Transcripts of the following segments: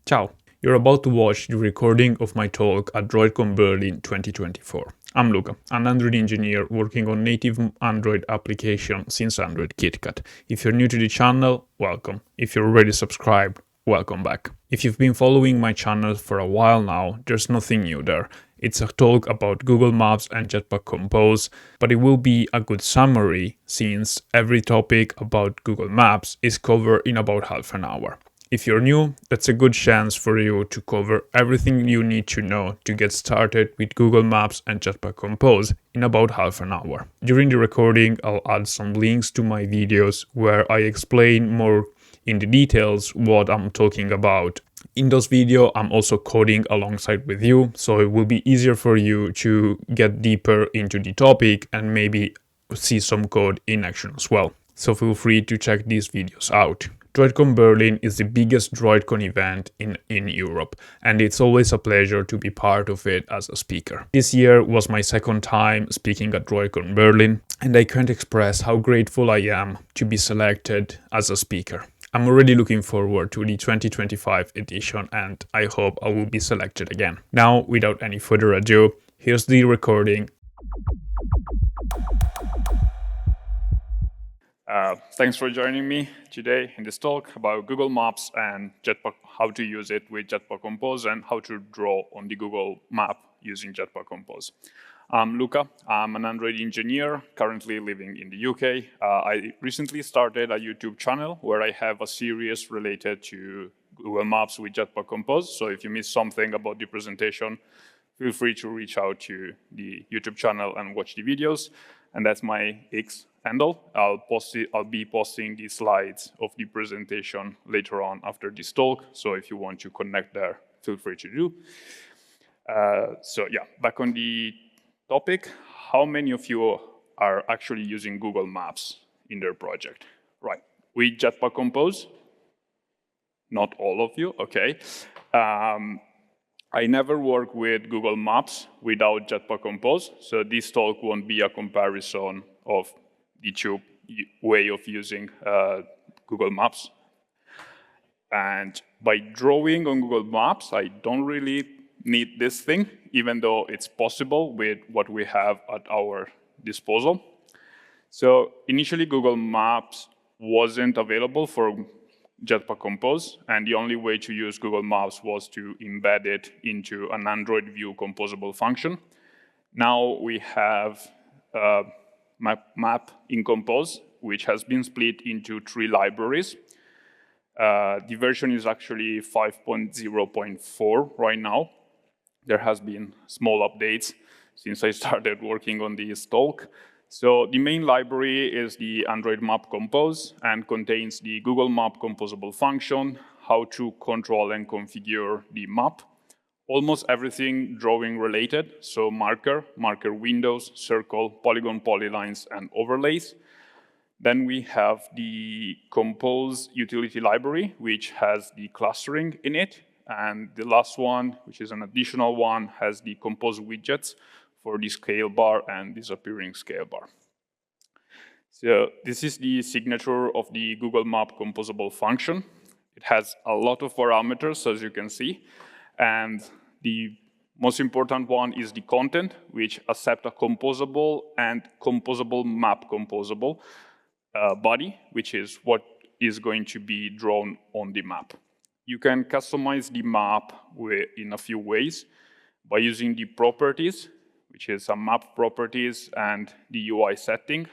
Ciao! You're about to watch the recording of my talk at droidcon Berlin 2024. I'm Luca, an Android engineer working on native Android application since Android KitKat. If you're new to the channel, welcome. If you're already subscribed, welcome back. If you've been following my channel for a while now, there's nothing new there. It's a talk about Google Maps and Jetpack Compose, but it will be a good summary since every topic about Google Maps is covered in about half an hour. If you're new, that's a good chance for you to cover everything you need to know to get started with Google Maps and Jetpack Compose in about half an hour. During the recording, I'll add some links to my videos where I explain more in the details what I'm talking about. In those videos, I'm also coding alongside with you, so it will be easier for you to get deeper into the topic and maybe see some code in action as well. So feel free to check these videos out. droidcon Berlin is the biggest droidcon event in Europe, and it's always a pleasure to be part of it as a speaker. This year was my second time speaking at droidcon Berlin, and I can't express how grateful I am to be selected as a speaker. I'm already looking forward to the 2025 edition, and I hope I will be selected again. Now, without any further ado, here's the recording. Thanks for joining me today in this talk about Google Maps and Jetpack, how to use it with Jetpack Compose and how to draw on the Google map using Jetpack Compose. I'm Luca. I'm an Android engineer currently living in the UK. I recently started a YouTube channel where I have a series related to Google Maps with Jetpack Compose. So if you miss something about the presentation, feel free to reach out to the YouTube channel and watch the videos. And that's my X handle. I'll be posting the slides of the presentation later on after this talk. So if you want to connect there, feel free to do. So yeah, back on the topic, how many of you are actually using Google Maps in their project? Right, with Jetpack Compose? Not all of you, okay. I never work with Google Maps without Jetpack Compose, so this talk won't be a comparison of the two way of using Google Maps. And by drawing on Google Maps, I don't really need this thing, even though it's possible with what we have at our disposal. So initially, Google Maps wasn't available for Jetpack Compose, and the only way to use Google Maps was to embed it into an Android view composable function. Now we have map in Compose, which has been split into 3 libraries. The version is actually 5.0.4 right now. There has been small updates since I started working on this talk. So the main library is the Android Map Compose and contains the Google Map composable function, how to control and configure the map, almost everything drawing related, so marker windows, circle, polygon polylines, and overlays. Then we have the Compose utility library, which has the clustering in it. And the last one, which is an additional one, has the Compose widgets for the scale bar and disappearing scale bar. So this is the signature of the Google Map composable function. It has a lot of parameters, as you can see. And the most important one is the content, which accepts a composable and composable map composable body, which is what is going to be drawn on the map. You can customize the map in a few ways by using the properties, which is some map properties and the UI setting.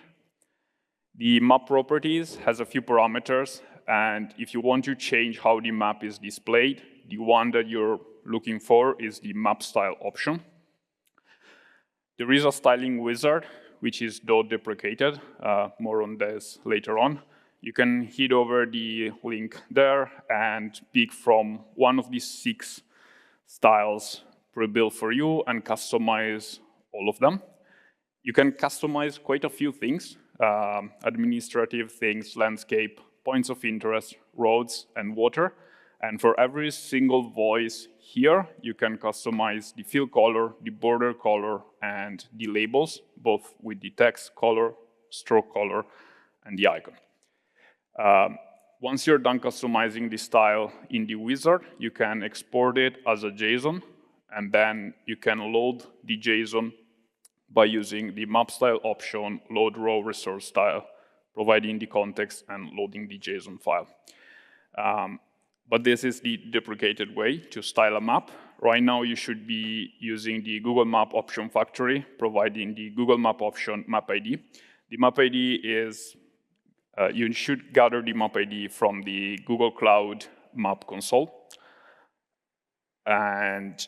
The map properties has a few parameters, and if you want to change how the map is displayed, the one that you're looking for is the map style option. There is a styling wizard, which is deprecated. More on this later on. You can head over the link there and pick from one of these 6 styles pre-built for you and customize all of them. You can customize quite a few things, administrative things, landscape, points of interest, roads, and water. And for every single voice here, you can customize the fill color, the border color, and the labels, both with the text color, stroke color, and the icon. Once you're done customizing the style in the wizard, you can export it as a JSON, and then you can load the JSON by using the map style option, load raw resource style, providing the context and loading the JSON file. But this is the deprecated way to style a map. Right now, you should be using the Google Map option factory, providing the Google Map option map ID. The map ID is, you should gather the map ID from the Google Cloud Map console. And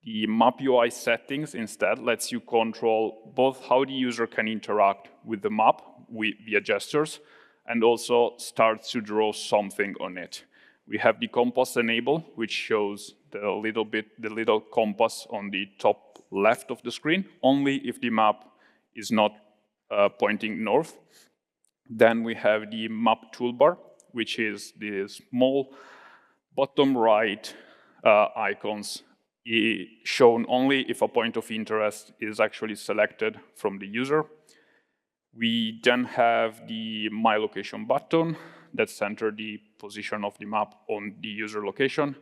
the map UI settings instead lets you control both how the user can interact with the map via gestures, and also start to draw something on it. We have the compass enable, which shows the little compass on the top left of the screen, only if the map is not pointing north. Then we have the map toolbar, which is the small bottom right icons shown only if a point of interest is actually selected from the user. We then have the My Location button that centers the position of the map on the user location,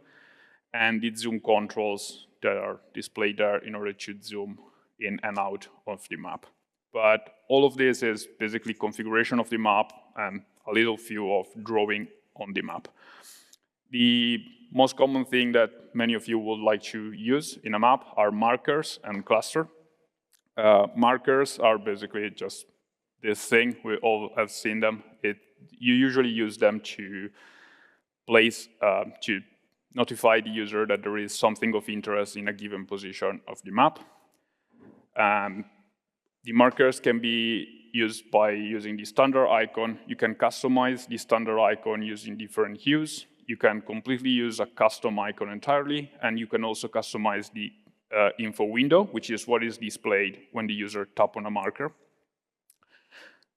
and the zoom controls that are displayed there in order to zoom in and out of the map. But all of this is basically configuration of the map and a little few of drawing on the map. The most common thing that many of you would like to use in a map are markers and cluster. Markers are basically just this thing. We all have seen them. You usually use them to place, to notify the user that there is something of interest in a given position of the map. The markers can be used by using the standard icon. You can customize the standard icon using different hues. You can completely use a custom icon entirely, and you can also customize the info window, which is what is displayed when the user taps on a marker.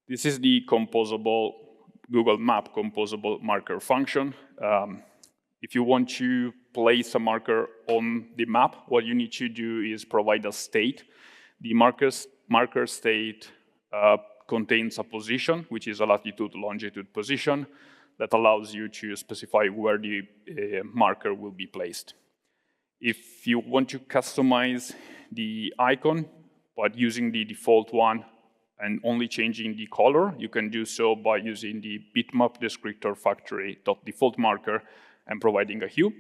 This is the composable Google Map composable marker function. If you want to place a marker on the map, what you need to do is provide a state. The marker state contains a position, which is a latitude, longitude position, that allows you to specify where the marker will be placed. If you want to customize the icon, but using the default one and only changing the color, you can do so by using the bitmap descriptor factory.default marker and providing a hue.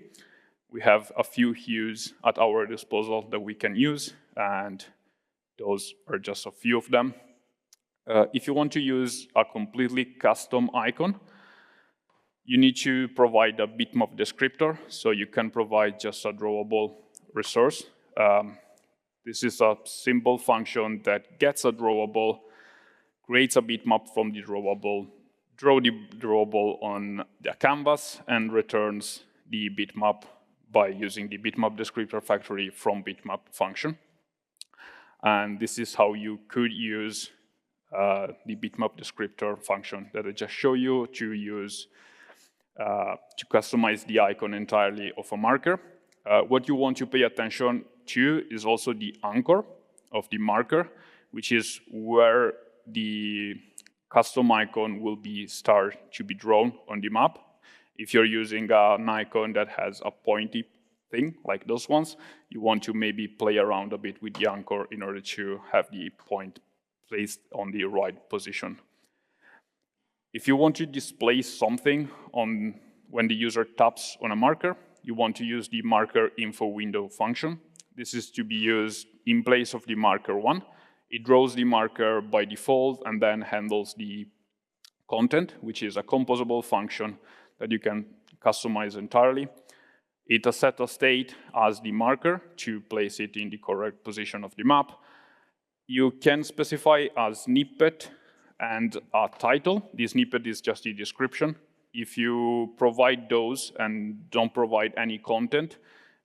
We have a few hues at our disposal that we can use, and those are just a few of them. If you want to use a completely custom icon, you need to provide a bitmap descriptor, so you can provide just a drawable resource. This is a simple function that gets a drawable, creates a bitmap from the drawable, draw the drawable on the canvas, and returns the bitmap by using the bitmap descriptor factory from bitmap function. And this is how you could use the bitmap descriptor function that I just showed you to use to customize the icon entirely of a marker. What you want to pay attention to is also the anchor of the marker, which is where the custom icon will start to be drawn on the map. If you're using an icon that has a pointy thing, like those ones, you want to maybe play around a bit with the anchor in order to have the point placed on the right position. If you want to display something when the user taps on a marker, you want to use the marker info window function. This is to be used in place of the marker one. It draws the marker by default and then handles the content, which is a composable function that you can customize entirely. It sets a state as the marker to place it in the correct position of the map. You can specify a snippet and a title. The snippet is just the description. If you provide those and don't provide any content,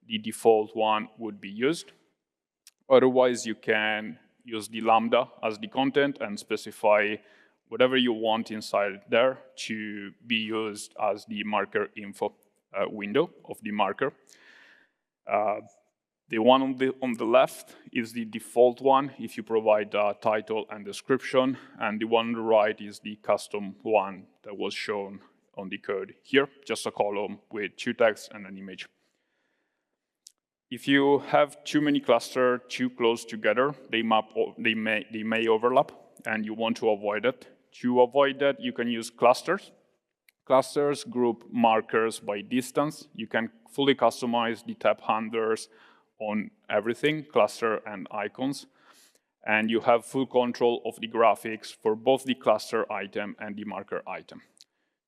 the default one would be used. Otherwise, you can use the lambda as the content and specify whatever you want inside there to be used as the marker info window of the marker. The one on the left is the default one if you provide a title and description, and the one on the right is the custom one that was shown on the code here, just a column with 2 texts and an image. If you have too many clusters too close together, they may overlap, and you want to avoid it. To avoid that, you can use clusters. Clusters group markers by distance. You can fully customize the tab handlers on everything, cluster and icons. And you have full control of the graphics for both the cluster item and the marker item.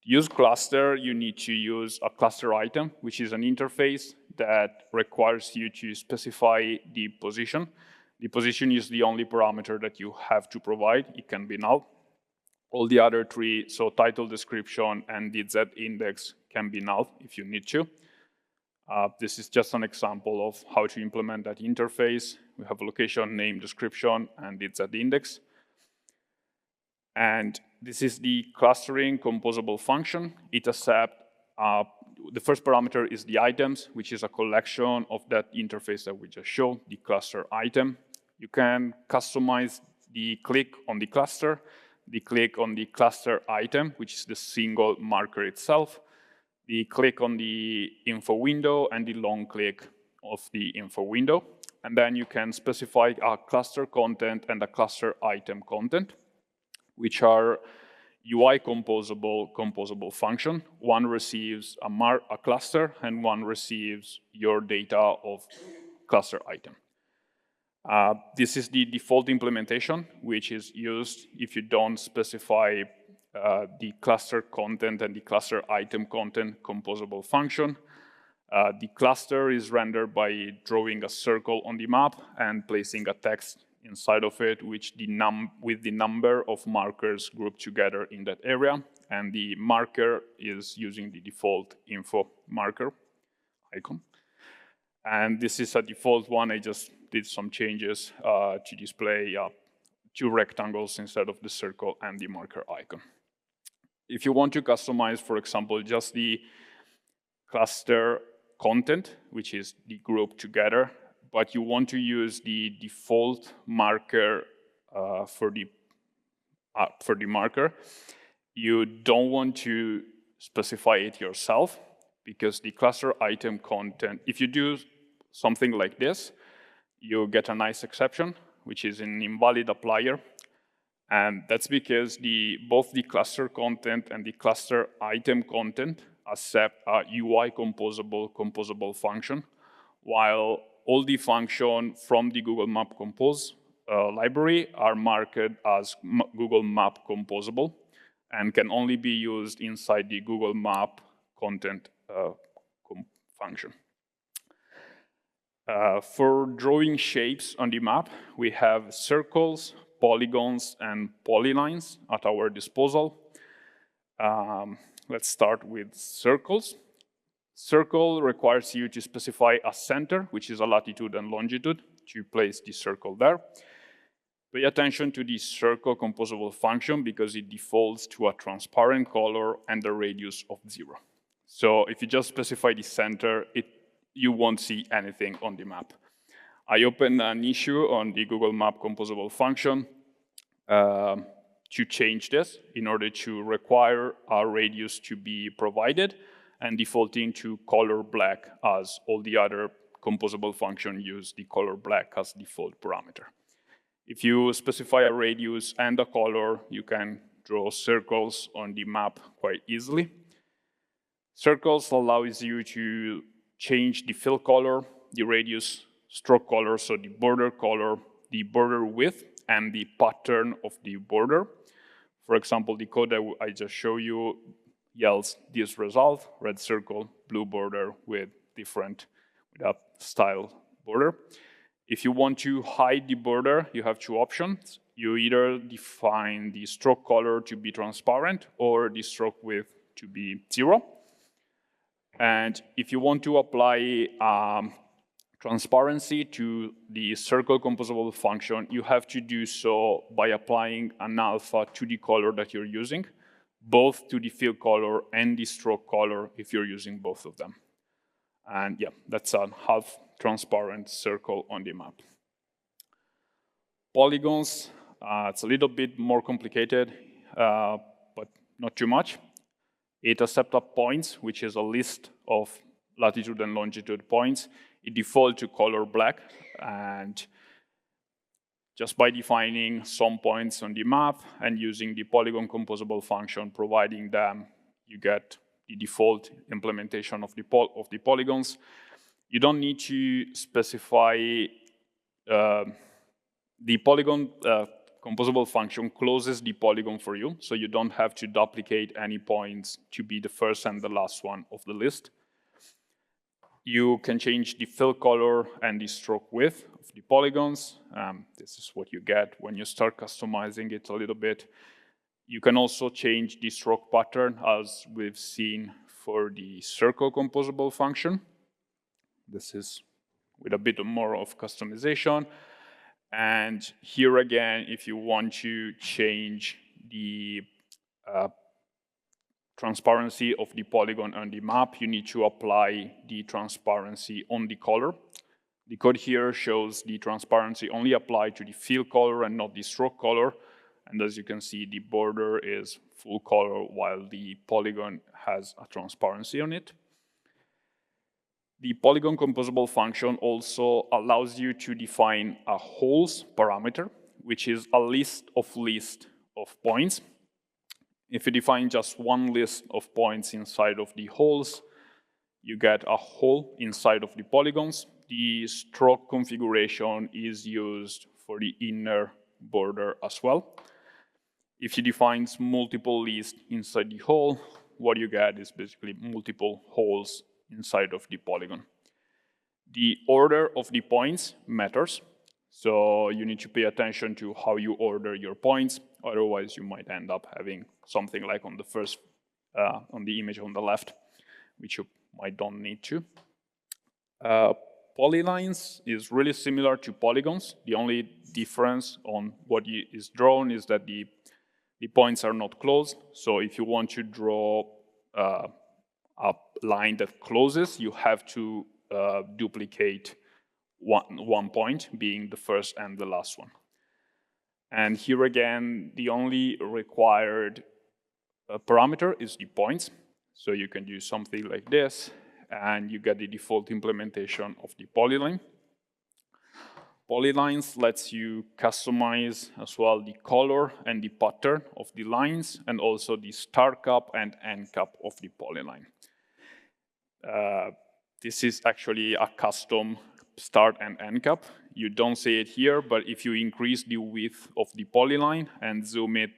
To use cluster, you need to use a cluster item, which is an interface that requires you to specify the position. The position is the only parameter that you have to provide. It can be null. All the other 3, so title, description, and the Z index can be null if you need to. This is just an example of how to implement that interface. We have location, name, description, and the Z index. And this is the clustering composable function. It accepts, the first parameter is the items, which is a collection of that interface that we just showed, the cluster item. You can customize the click on the cluster, the click on the cluster item, which is the single marker itself, the click on the info window, and the long click of the info window. And then you can specify a cluster content and a cluster item content, which are UI composable function. One receives a cluster, and one receives your data of cluster item. This is the default implementation, which is used if you don't specify the cluster content and the cluster item content composable function. The cluster is rendered by drawing a circle on the map and placing a text inside of it, with the number of markers grouped together in that area. And the marker is using the default info marker icon. And this is a default one. I just did some changes to display 2 rectangles instead of the circle and the marker icon. If you want to customize, for example, just the cluster content, which is the group together, but you want to use the default marker for the marker, you don't want to specify it yourself, because the cluster item content, if you do something like this, you get a nice exception, which is an invalid applier. And that's because both the cluster content and the cluster item content accept a UI composable function, while all the functions from the Google Map Compose library are marked as Google Map Composable and can only be used inside the Google Map content function. For drawing shapes on the map, we have circles, polygons, and polylines at our disposal. Let's start with circles. Circle requires you to specify a center, which is a latitude and longitude, to place the circle there. Pay attention to the circle composable function because it defaults to a transparent color and a radius of 0. So if you just specify the center, you won't see anything on the map. I opened an issue on the Google Map composable function to change this in order to require a radius to be provided and defaulting to color black, as all the other composable functions use the color black as default parameter. If you specify a radius and a color, you can draw circles on the map quite easily. Circles allows you to change the fill color, the radius, stroke color, so the border width, and the pattern of the border. For example, the code that I just showed you yields this result: red circle, blue border with a style border. If you want to hide the border, you have 2 options. You either define the stroke color to be transparent or the stroke width to be 0. And if you want to apply transparency to the circle composable function, you have to do so by applying an alpha to the color that you're using, both to the fill color and the stroke color if you're using both of them. And yeah, that's a half transparent circle on the map. Polygons, it's a little bit more complicated, but not too much. It accepts points, which is a list of latitude and longitude points. It defaults to color black, and just by defining some points on the map and using the polygon composable function, providing them, you get the default implementation of the polygons. You don't need to specify the polygon composable function closes the polygon for you, so you don't have to duplicate any points to be the first and the last one of the list. You can change the fill color and the stroke width of the polygons. This is what you get when you start customizing it a little bit. You can also change the stroke pattern, as we've seen for the circle composable function. This is with a bit more of customization. And here again, if you want to change the transparency of the polygon on the map, you need to apply the transparency on the color. The code here shows the transparency only applied to the fill color and not the stroke color. And as you can see, the border is full color while the polygon has a transparency on it. The polygon composable function also allows you to define a holes parameter, which is a list of points. If you define just one list of points inside of the holes, you get a hole inside of the polygons. The stroke configuration is used for the inner border as well. If you define multiple lists inside the hole, what you get is basically multiple holes inside of the polygon. The order of the points matters, so you need to pay attention to how you order your points. Otherwise, you might end up having something like on the first, on the image on the left, which you might don't need to. Polylines is really similar to polygons. The only difference on what is drawn is that the points are not closed. So if you want to draw a line that closes, you have to duplicate one point, being the first and the last one. And here again, the only required parameter is the points. So you can do something like this, and you get the default implementation of the polyline. Polylines lets you customize as well the color and the pattern of the lines, and also the start cap and end cap of the polyline. This is actually a custom start and end cap. You don't see it here, but if you increase the width of the polyline and zoom it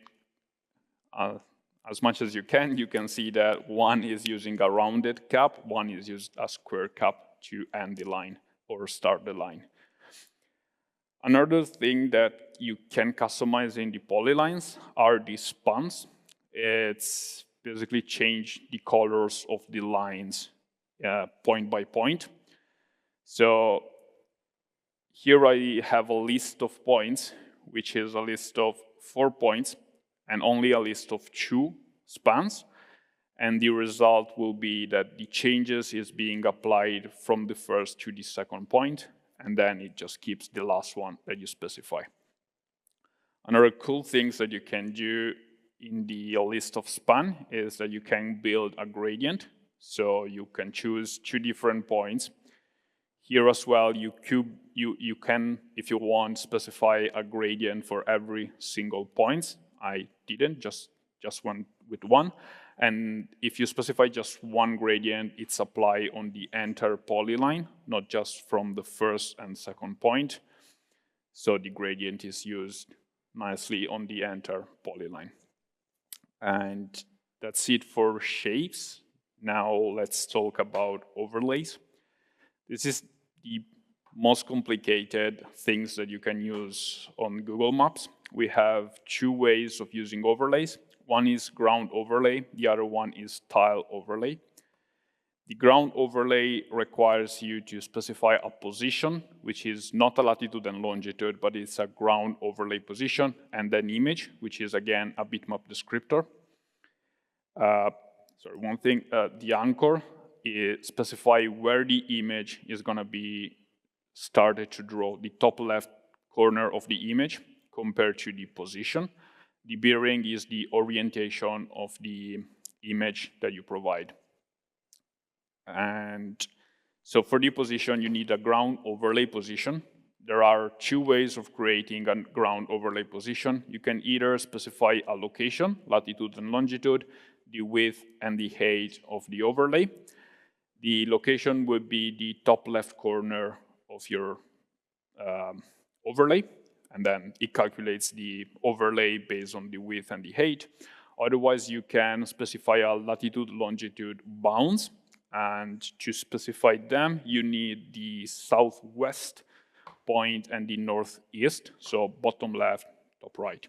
as much as you can see that one is using a rounded cap, one is used a square cap to end the line or start the line. Another thing that you can customize in the polylines are the spans. It's basically change the colors of the lines point by point. So here I have a list of points, which is a list of 4 points and only a list of 2 spans. And the result will be that the changes is being applied from the first to the second point, and then it just keeps the last one that you specify. Another cool thing that you can do in the list of span is that you can build a gradient. So you can choose 2 different points. Here as well, you can, if you want, specify a gradient for every single point. I didn't, just went with one. And if you specify just one gradient, it's applied on the entire polyline, not just from the first and second point. So the gradient is used nicely on the entire polyline. And that's it for shapes. Now let's talk about overlays. This is the most complicated things that you can use on Google Maps. We have 2 ways of using overlays. One is ground overlay, the other one is tile overlay. The ground overlay requires you to specify a position, which is not a latitude and longitude, but it's a ground overlay position, and then image, which is again a bitmap descriptor. One thing, the anchor is specify where the image is going to be started to draw, the top left corner of the image compared to the position. The bearing is the orientation of the image that you provide. And so for the position, you need a ground overlay position. There are two ways of creating a ground overlay position. You can either specify a location, latitude and longitude, the width and the height of the overlay. The location would be the top left corner of your overlay, and then it calculates the overlay based on the width and the height. Otherwise, you can specify a latitude, longitude bounds, and to specify them, you need the southwest point and the northeast, so bottom left, top right.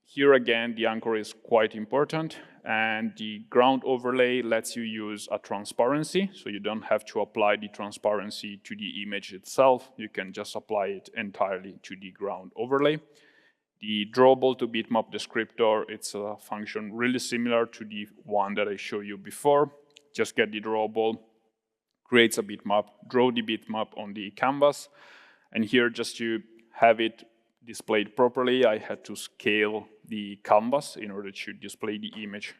Here again, the anchor is quite important, and the ground overlay lets you use a transparency, so you don't have to apply the transparency to the image itself. You can just apply it entirely to the ground overlay. The drawable to bitmap descriptor, it's a function really similar to the one that I showed you before. Just get the drawable, creates a bitmap, draw the bitmap on the canvas, and here just to have it displayed properly, I had to scale the canvas in order to display the image.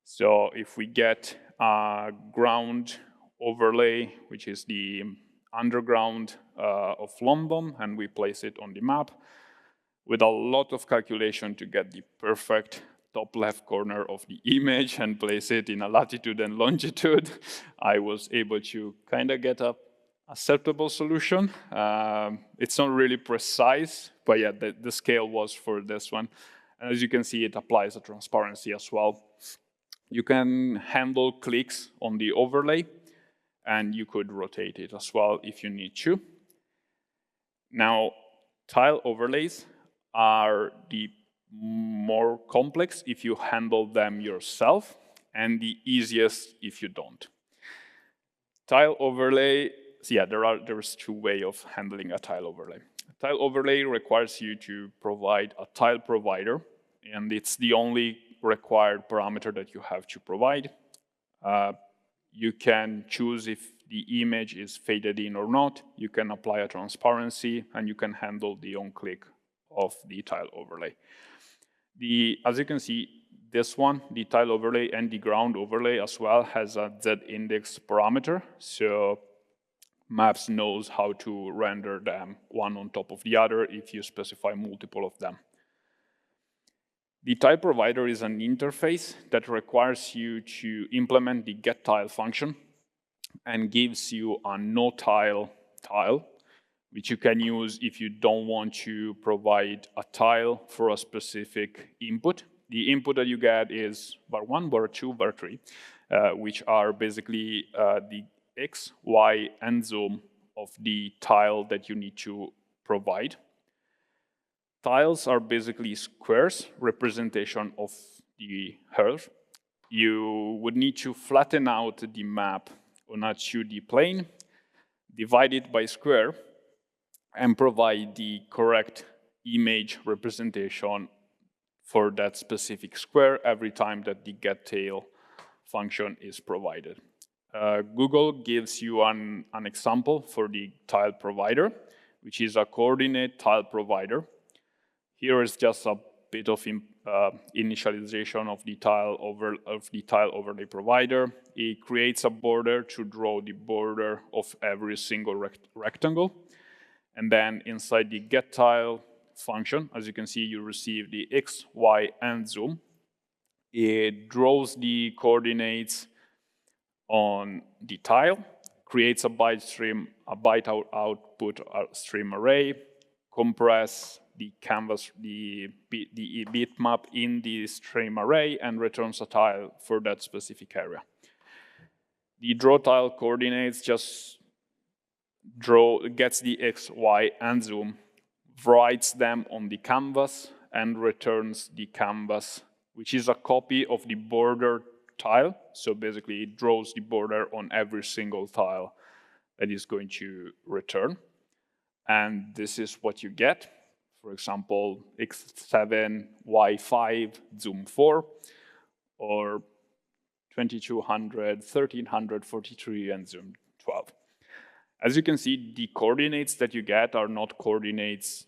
So if we get a ground overlay, which is the underground of London, and we place it on the map, with a lot of calculation to get the perfect top left corner of the image and place it in a latitude and longitude, I was able to kind of get a acceptable solution. It's not really precise, but yeah, the scale was for this one. And as you can see, it applies a transparency as well. You can handle clicks on the overlay, and you could rotate it as well if you need to. Now, tile overlays are the more complex if you handle them yourself, and the easiest if you don't. Tile overlay, so yeah, there's two ways of handling a tile overlay. A tile overlay requires you to provide a tile provider, and it's the only required parameter that you have to provide. You can choose if the image is faded in or not. You can apply a transparency, and you can handle the on-click of the tile overlay. As you can see, this one, the tile overlay and the ground overlay as well, has a z-index parameter. So Maps knows how to render them one on top of the other if you specify multiple of them. The tile provider is an interface that requires you to implement the getTile function and gives you a no-tile tile, which you can use if you don't want to provide a tile for a specific input. The input that you get is var1, var2, var3, which are basically the X, Y, and zoom of the tile that you need to provide. Tiles are basically squares, representation of the Earth. You would need to flatten out the map on a 2D plane, divide it by square, and provide the correct image representation for that specific square every time that the getTile function is provided. Google gives you an example for the tile provider, which is a coordinate tile provider. Here is just a bit of initialization of the tile overlay provider. It creates a border to draw the border of every single rectangle. And then inside the getTile function, as you can see, you receive the X, Y, and zoom. It draws the coordinates on the tile, creates a byte stream, a byte output stream array, compress the canvas, the bitmap in the stream array, and returns a tile for that specific area. The draw tile coordinates just gets the X, Y, and zoom, writes them on the canvas, and returns the canvas, which is a copy of the border tile. So basically, it draws the border on every single tile that is going to return. And this is what you get. For example, X7, Y5, zoom 4, or 2200, 1343, and zoom 12. As you can see, the coordinates that you get are not coordinates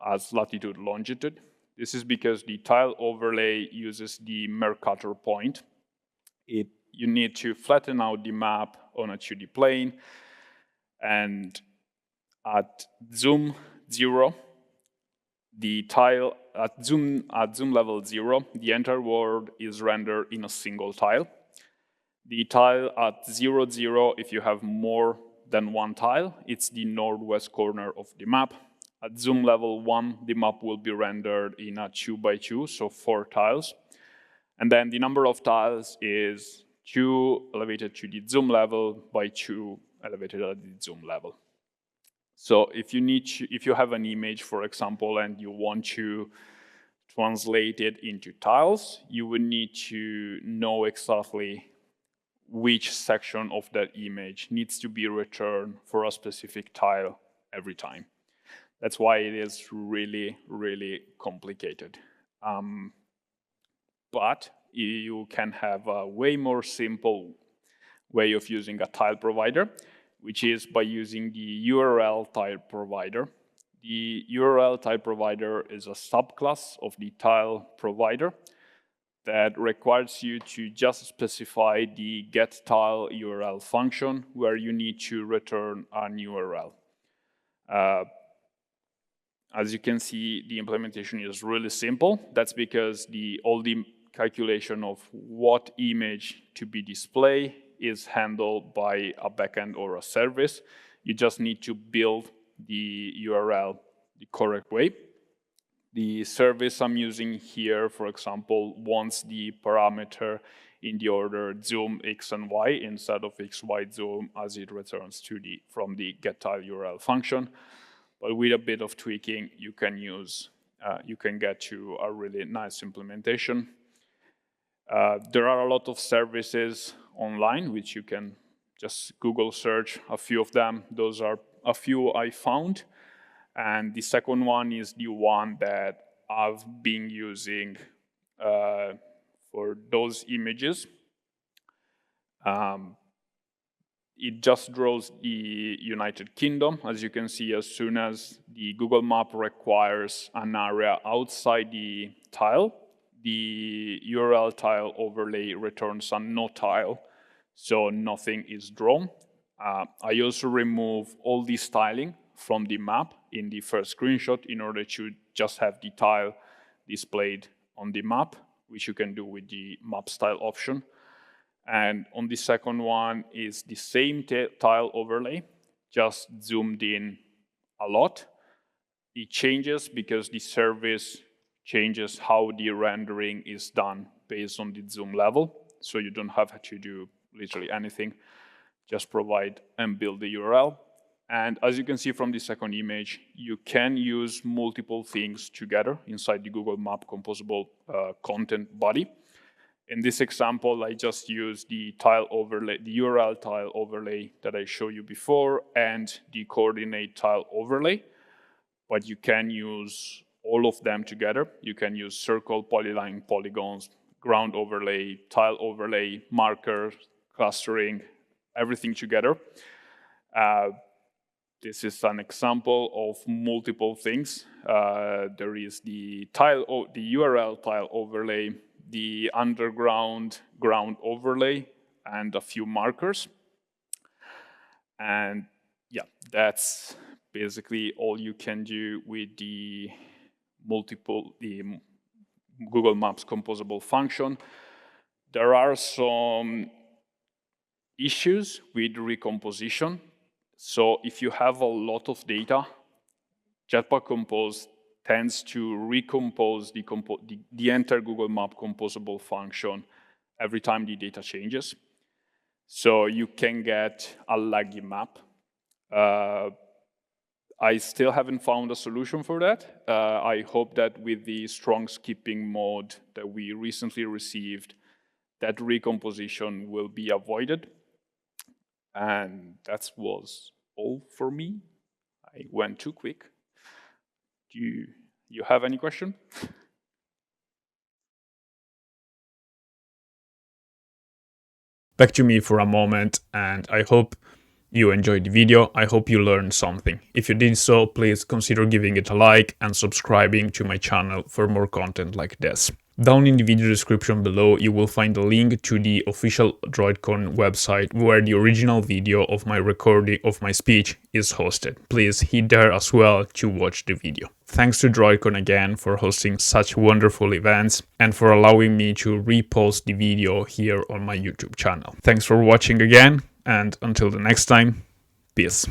as latitude, longitude. This is because the tile overlay uses the Mercator point. You need to flatten out the map on a 2D plane, and at zoom 0, the tile at zoom level 0, the entire world is rendered in a single tile. The tile at 0, 0, if you have more than one tile, it's the northwest corner of the map. At zoom level 1, the map will be rendered in a 2x2, so 4 tiles. And then the number of tiles is 2 elevated to the zoom level by 2 elevated at the zoom level. So if you have an image, for example, and you want to translate it into tiles, you would need to know exactly which section of that image needs to be returned for a specific tile every time. That's why it is really, really complicated. But you can have a way more simple way of using a tile provider, which is by using the URL tile provider. The URL tile provider is a subclass of the tile provider that requires you to just specify the getTile URL function where you need to return an URL. As you can see, the implementation is really simple. That's because all the calculation of what image to be displayed is handled by a backend or a service. You just need to build the URL the correct way. The service I'm using here, for example, wants the parameter in the order zoom x and y instead of x, y zoom as it returns from the getTile URL function. But with a bit of tweaking, you can get to a really nice implementation. There are a lot of services online which you can just Google search a few of them. Those are a few I found. And the second one is the one that I've been using for those images. It just draws the United Kingdom. As you can see, as soon as the Google Map requires an area outside the tile, the URL tile overlay returns a no tile, so nothing is drawn. I also remove all the styling from the map in the first screenshot in order to just have the tile displayed on the map, which you can do with the map style option. And on the second one is the same tile overlay, just zoomed in a lot. It changes because the service changes how the rendering is done based on the zoom level. So you don't have to do literally anything, just provide and build the URL. And as you can see from the second image, you can use multiple things together inside the Google Map composable content body. In this example, I just used the tile overlay, the URL tile overlay that I showed you before, and the coordinate tile overlay. But you can use all of them together. You can use circle, polyline, polygons, ground overlay, tile overlay, marker, clustering, everything together. This is an example of multiple things. There is the URL tile overlay, the underground ground overlay, and a few markers. And yeah, that's basically all you can do with the Google Maps composable function. There are some issues with recomposition. So if you have a lot of data, Jetpack Compose tends to recompose the entire Google Map composable function every time the data changes. So you can get a laggy map. I still haven't found a solution for that. I hope that with the strong skipping mode that we recently received, that recomposition will be avoided. And that was all for me. I went too quick. Do you have any question? Back to me for a moment, and I hope you enjoyed the video. I hope you learned something. If you did so, please consider giving it a like and subscribing to my channel for more content like this. Down in the video description below, you will find a link to the official droidcon website where the original video of my recording of my speech is hosted. Please hit there as well to watch the video. Thanks to droidcon again for hosting such wonderful events and for allowing me to repost the video here on my YouTube channel. Thanks for watching again, and until the next time, peace.